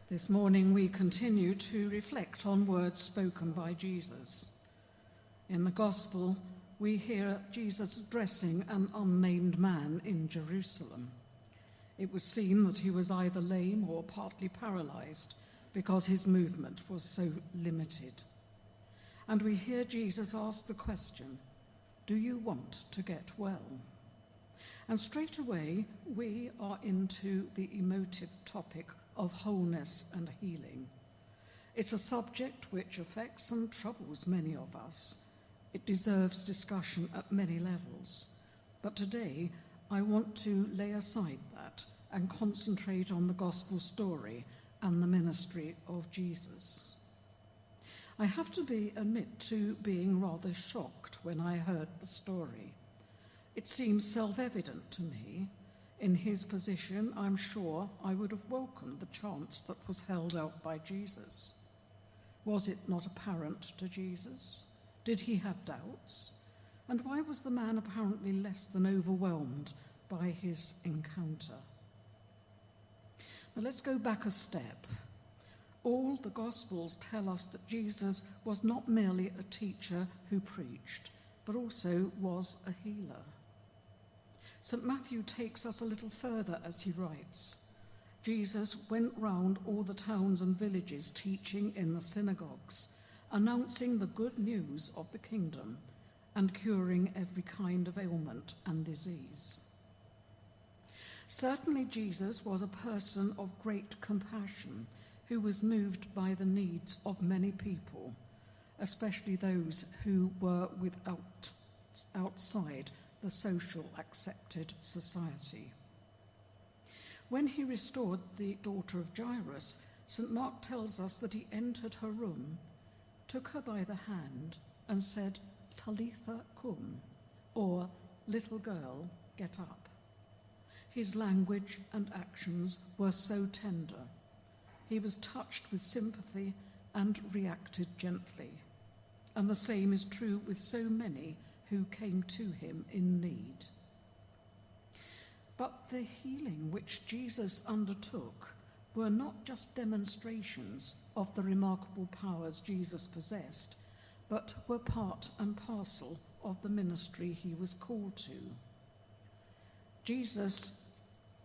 This morning we continue to reflect on words spoken by Jesus. In the Gospel, we hear Jesus addressing an unnamed man in Jerusalem. It would seem that he was either lame or partly paralyzed because his movement was so limited. And we hear Jesus ask the question, "Do you want to get well?" And straight away, we are into the emotive topic of wholeness and healing. It's a subject which affects and troubles many of us. It deserves discussion at many levels. But today, I want to lay aside that and concentrate on the gospel story and the ministry of Jesus. I have to admit to being rather shocked when I heard the story. It seems self-evident to me. In his position, I'm sure I would have welcomed the chance that was held out by Jesus. Was it not apparent to Jesus? Did he have doubts? And why was the man apparently less than overwhelmed by his encounter? Now let's go back a step. All the Gospels tell us that Jesus was not merely a teacher who preached, but also was a healer. St. Matthew takes us a little further as he writes, Jesus went round all the towns and villages teaching in the synagogues, announcing the good news of the kingdom and curing every kind of ailment and disease. Certainly Jesus was a person of great compassion who was moved by the needs of many people, especially those who were outside the social accepted society. When he restored the daughter of Jairus, St. Mark tells us that he entered her room, took her by the hand, and said, "Talitha cum," or "Little girl, get up." His language and actions were so tender. He was touched with sympathy and reacted gently. And the same is true with so many who came to him in need. But the healing which Jesus undertook were not just demonstrations of the remarkable powers Jesus possessed, but were part and parcel of the ministry he was called to. Jesus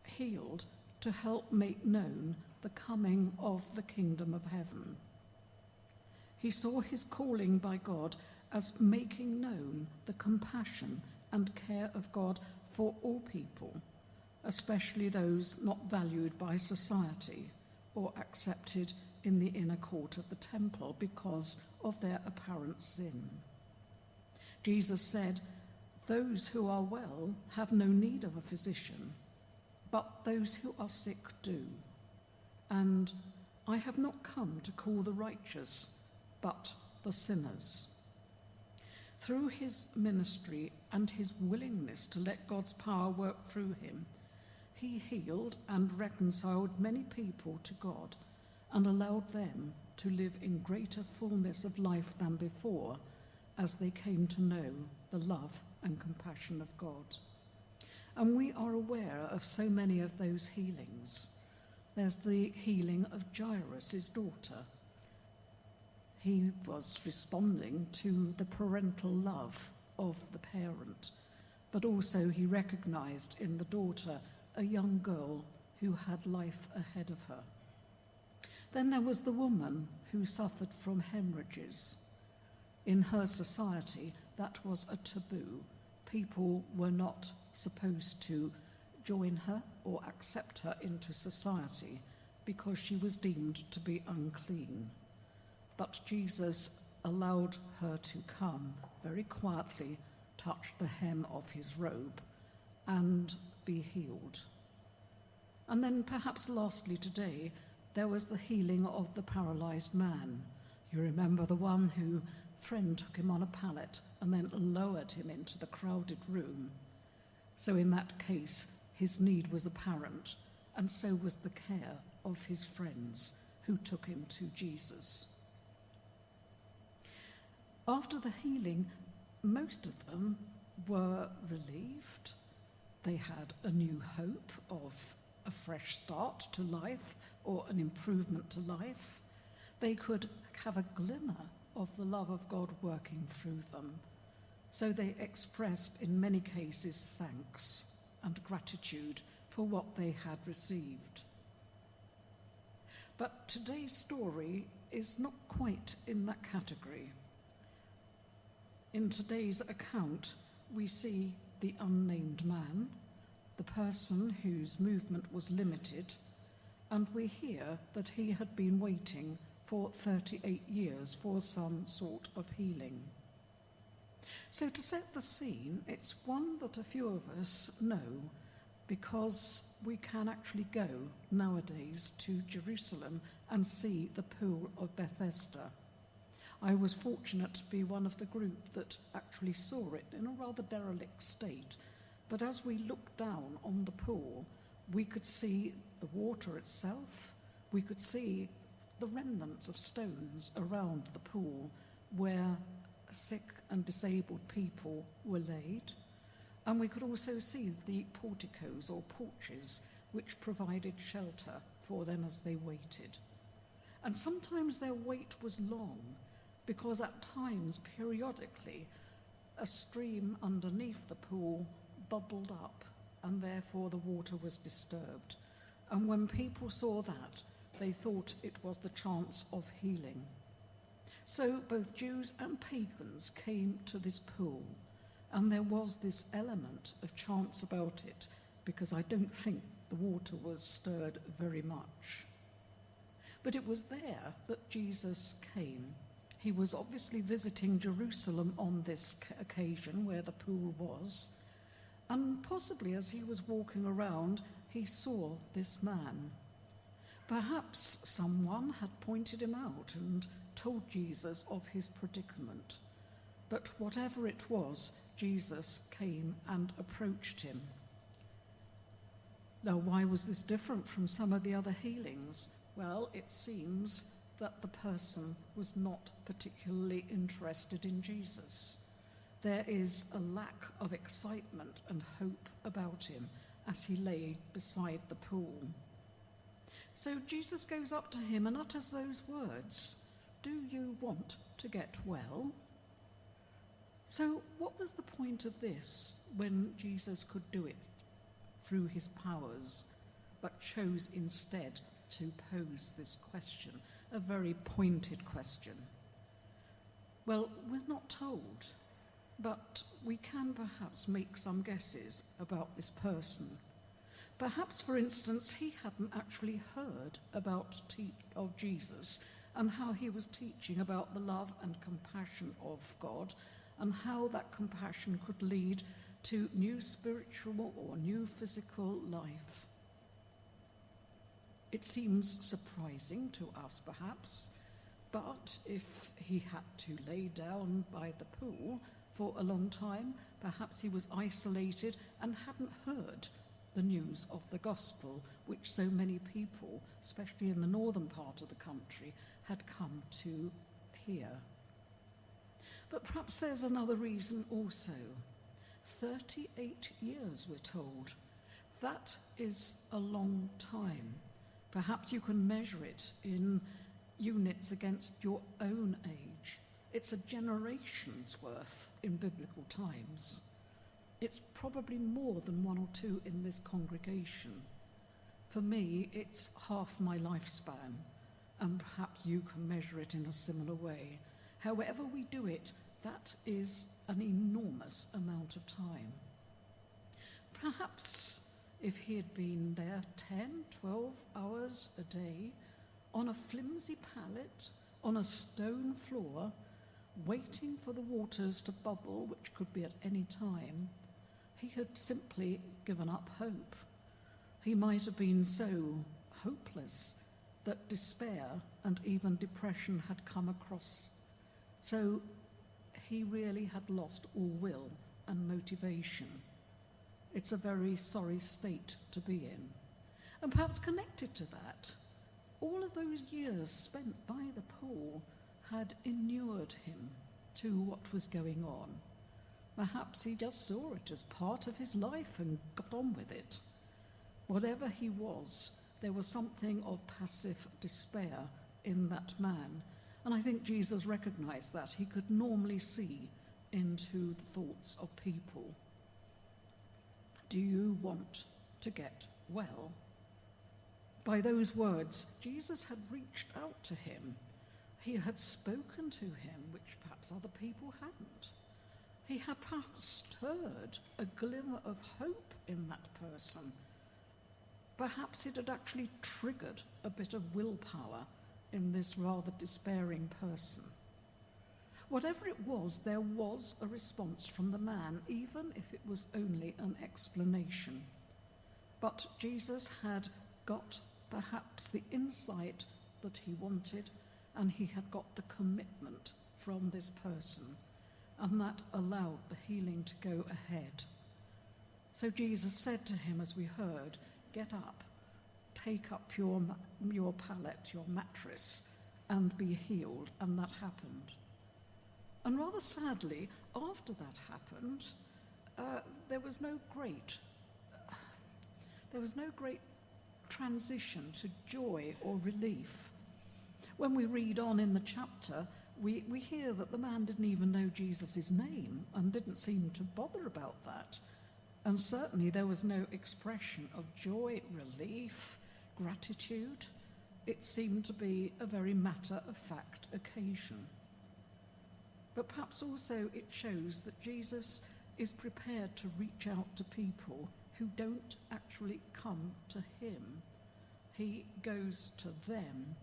healed to help make known the coming of the kingdom of heaven. He saw his calling by God as making known the compassion and care of God for all people, especially those not valued by society or accepted in the inner court of the temple because of their apparent sin. Jesus said, "Those who are well have no need of a physician, but those who are sick do. And I have not come to call the righteous, but the sinners." Through his ministry and his willingness to let God's power work through him, he healed and reconciled many people to God and allowed them to live in greater fullness of life than before as they came to know the love and compassion of God. And we are aware of so many of those healings. There's the healing of Jairus' daughter. He was responding to the parental love of the parent, but also he recognized in the daughter a young girl who had life ahead of her. Then there was the woman who suffered from hemorrhages. In her society, that was a taboo. People were not supposed to join her or accept her into society because she was deemed to be unclean. But Jesus allowed her to come very quietly, touch the hem of his robe, and be healed. And then perhaps lastly today, there was the healing of the paralyzed man. You remember the one who friend took him on a pallet and then lowered him into the crowded room. So in that case, his need was apparent, and so was the care of his friends who took him to Jesus. After the healing, most of them were relieved. They had a new hope of a fresh start to life or an improvement to life. They could have a glimmer of the love of God working through them. So they expressed, in many cases, thanks and gratitude for what they had received. But today's story is not quite in that category. In today's account, we see the unnamed man, the person whose movement was limited, and we hear that he had been waiting for 38 years for some sort of healing. So to set the scene, it's one that a few of us know because we can actually go nowadays to Jerusalem and see the pool of Bethesda. I was fortunate to be one of the group that actually saw it in a rather derelict state. But as we looked down on the pool, we could see the water itself. We could see the remnants of stones around the pool where sick and disabled people were laid. And we could also see the porticos or porches which provided shelter for them as they waited. And sometimes their wait was long because at times, periodically, a stream underneath the pool bubbled up and therefore the water was disturbed. And when people saw that, they thought it was the chance of healing. So both Jews and pagans came to this pool, and there was this element of chance about it, because I don't think the water was stirred very much. But it was there that Jesus came. He was obviously visiting Jerusalem on this occasion where the pool was, and possibly as he was walking around, he saw this man. Perhaps someone had pointed him out and told Jesus of his predicament. But whatever it was, Jesus came and approached him. Now, why was this different from some of the other healings? Well, it seems that the person was not particularly interested in Jesus. There is a lack of excitement and hope about him as he lay beside the pool. So Jesus goes up to him and utters those words, "Do you want to get well?" So what was the point of this when Jesus could do it through his powers, but chose instead to pose this question, a very pointed question? Well, we're not told, but we can perhaps make some guesses about this person. Perhaps, for instance, he hadn't actually heard of Jesus and how he was teaching about the love and compassion of God, and how that compassion could lead to new spiritual or new physical life. It seems surprising to us, perhaps, but if he had to lay down by the pool for a long time, perhaps he was isolated and hadn't heard the news of the gospel, which so many people, especially in the northern part of the country, had come to hear. But perhaps there's another reason also. 38 years, we're told. That is a long time. Perhaps you can measure it in units against your own age. It's a generation's worth in biblical times. It's probably more than one or two in this congregation. For me, it's half my lifespan, and perhaps you can measure it in a similar way. However we do it, that is an enormous amount of time. Perhaps if he had been there 10, 12 hours a day, on a flimsy pallet, on a stone floor, waiting for the waters to bubble, which could be at any time, he had simply given up hope. He might have been so hopeless that despair and even depression had come across. So he really had lost all will and motivation. It's a very sorry state to be in. And perhaps connected to that, all of those years spent by the pool had inured him to what was going on. Perhaps he just saw it as part of his life and got on with it. Whatever he was, there was something of passive despair in that man. And I think Jesus recognized that. He could normally see into the thoughts of people. Do you want to get well? By those words, Jesus had reached out to him. He had spoken to him, which perhaps other people hadn't. He had perhaps stirred a glimmer of hope in that person. Perhaps it had actually triggered a bit of willpower in this rather despairing person. Whatever it was, there was a response from the man, even if it was only an explanation. But Jesus had got perhaps the insight that he wanted, and he had got the commitment from this person, and that allowed the healing to go ahead. So Jesus said to him, as we heard, "Get up, take up your pallet, your mattress, and be healed." And that happened. And rather sadly, after that happened, there was no great transition to joy or relief. When we read on in the chapter, we hear that the man didn't even know Jesus' name and didn't seem to bother about that. And certainly there was no expression of joy, relief, gratitude. It seemed to be a very matter-of-fact occasion. But perhaps also it shows that Jesus is prepared to reach out to people who don't actually come to him. He goes to them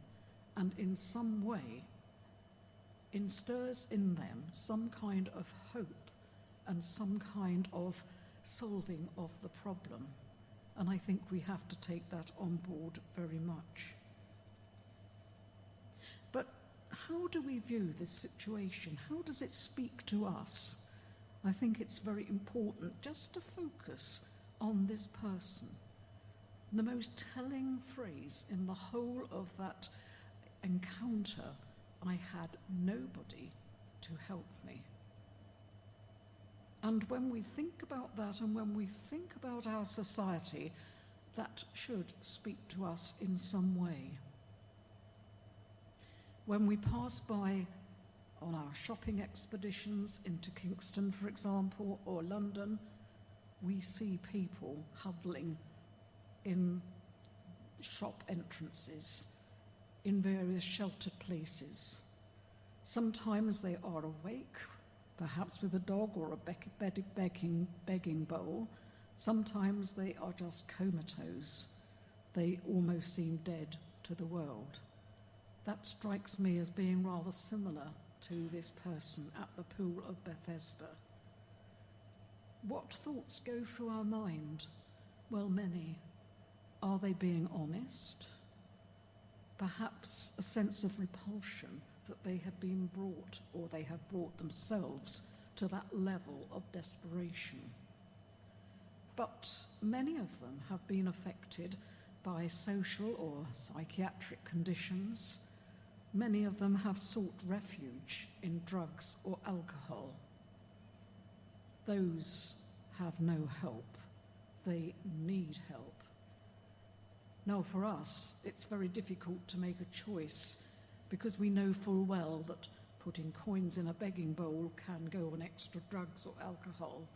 and in some way instils in them some kind of hope and some kind of solving of the problem. And I think we have to take that on board very much. But how do we view this situation? How does it speak to us? I think it's very important just to focus on this person. The most telling phrase in the whole of that encounter, "I had nobody to help me." And when we think about that, and when we think about our society, that should speak to us in some way. When we pass by on our shopping expeditions into Kingston, for example, or London, we see people huddling in shop entrances, in various sheltered places. Sometimes they are awake, perhaps with a dog or a begging bowl. Sometimes they are just comatose. They almost seem dead to the world. That strikes me as being rather similar to this person at the pool of Bethesda. What thoughts go through our mind? Well, many. Are they being honest? Perhaps a sense of repulsion that they have been brought, or they have brought themselves to that level of desperation. But many of them have been affected by social or psychiatric conditions. Many of them have sought refuge in drugs or alcohol. Those have no help. They need help. Now, for us, it's very difficult to make a choice because we know full well that putting coins in a begging bowl can go on extra drugs or alcohol.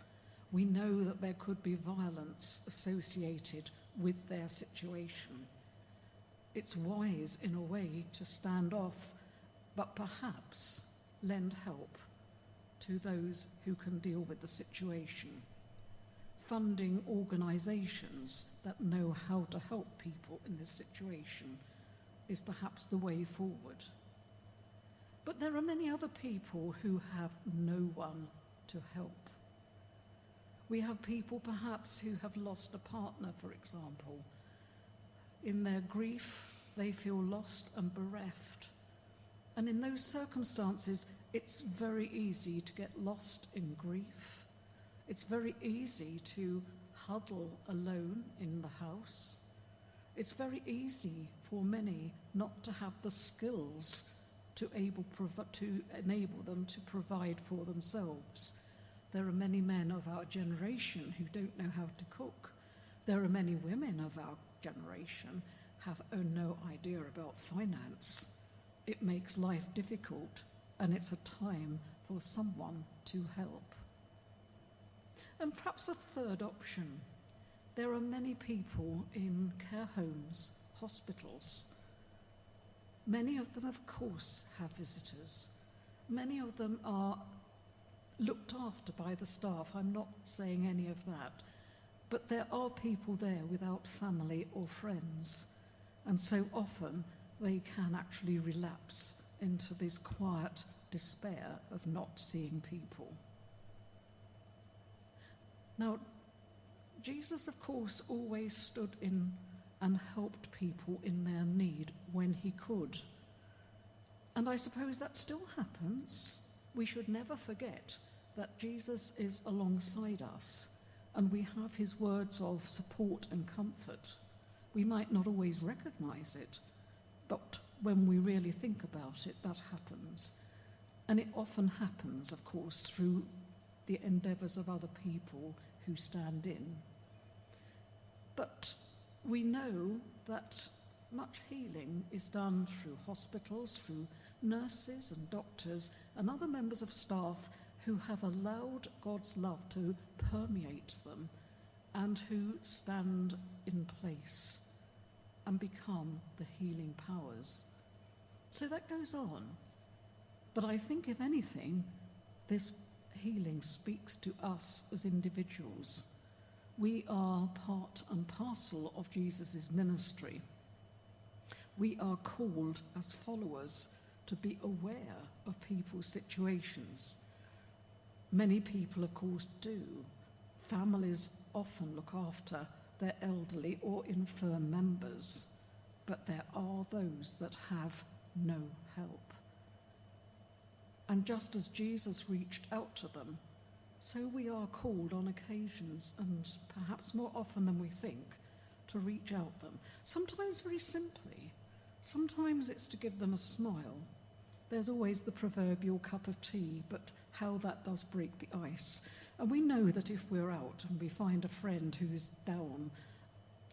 We know that there could be violence associated with their situation. It's wise, in a way, to stand off, but perhaps lend help to those who can deal with the situation. Funding organisations that know how to help people in this situation is perhaps the way forward. But there are many other people who have no one to help. We have people perhaps who have lost a partner, for example. In their grief, they feel lost and bereft. And in those circumstances, it's very easy to get lost in grief. It's very easy to huddle alone in the house. It's very easy for many not to have the skills to enable them to provide for themselves. There are many men of our generation who don't know how to cook. There are many women of our generation have no idea about finance. It makes life difficult, and it's a time for someone to help. And perhaps a third option. There are many people in care homes, hospitals. Many of them, of course, have visitors. Many of them are looked after by the staff. I'm not saying any of that. But there are people there without family or friends. And so often they can actually relapse into this quiet despair of not seeing people. Now, Jesus, of course, always stood in and helped people in their need when he could. And I suppose that still happens. We should never forget that Jesus is alongside us, and we have his words of support and comfort. We might not always recognize it, but when we really think about it, that happens. And it often happens, of course, through the endeavors of other people who stand in. But we know that much healing is done through hospitals, through nurses and doctors and other members of staff who have allowed God's love to permeate them and who stand in place and become the healing powers. So that goes on. But I think, if anything, this healing speaks to us as individuals. We are part and parcel of Jesus' ministry. We are called as followers to be aware of people's situations. Many people, of course, do. Families often look after their elderly or infirm members, but there are those that have no help. And just as Jesus reached out to them, so we are called on occasions, and perhaps more often than we think, to reach out them. Sometimes very simply. Sometimes it's to give them a smile. There's always the proverbial cup of tea, but how that does break the ice. And we know that if we're out and we find a friend who's down,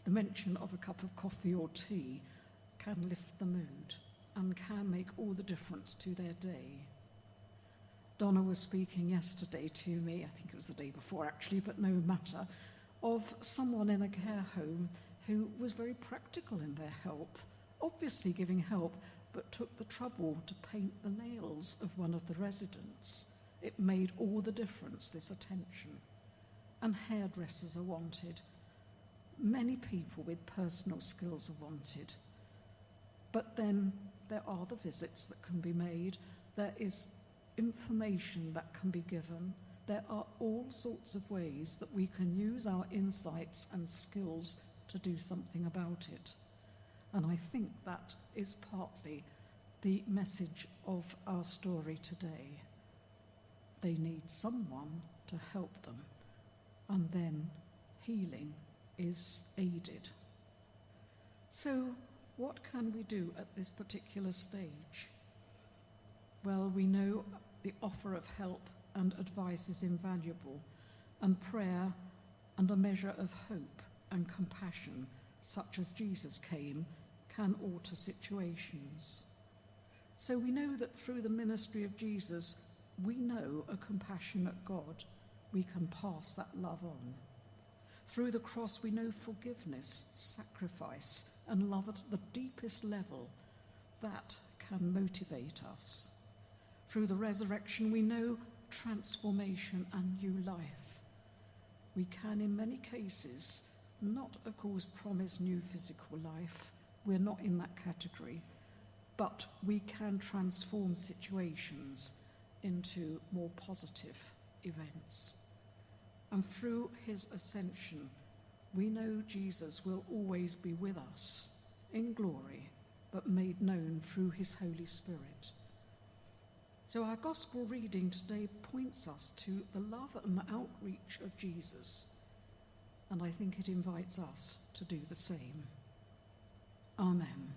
the mention of a cup of coffee or tea can lift the mood and can make all the difference to their day. Donna was speaking yesterday to me, I think it was the day before actually, but no matter, of someone in a care home who was very practical in their help, obviously giving help, but took the trouble to paint the nails of one of the residents. It made all the difference, this attention. And hairdressers are wanted. Many people with personal skills are wanted. But then there are the visits that can be made. There is information that can be given. There are all sorts of ways that we can use our insights and skills to do something about it. And I think that is partly the message of our story today. They need someone to help them, and then healing is aided. So what can we do at this particular stage? Well, we know the offer of help and advice is invaluable, and prayer and a measure of hope and compassion, such as Jesus came, can alter situations. So we know that through the ministry of Jesus, we know a compassionate God. We can pass that love on. Through the cross, we know forgiveness, sacrifice, and love at the deepest level. That can motivate us. Through the resurrection, we know transformation and new life. We can, in many cases, not, of course, promise new physical life. We're not in that category. But we can transform situations into more positive events. And through his ascension, we know Jesus will always be with us in glory, but made known through his Holy Spirit. So our gospel reading today points us to the love and the outreach of Jesus, and I think it invites us to do the same. Amen.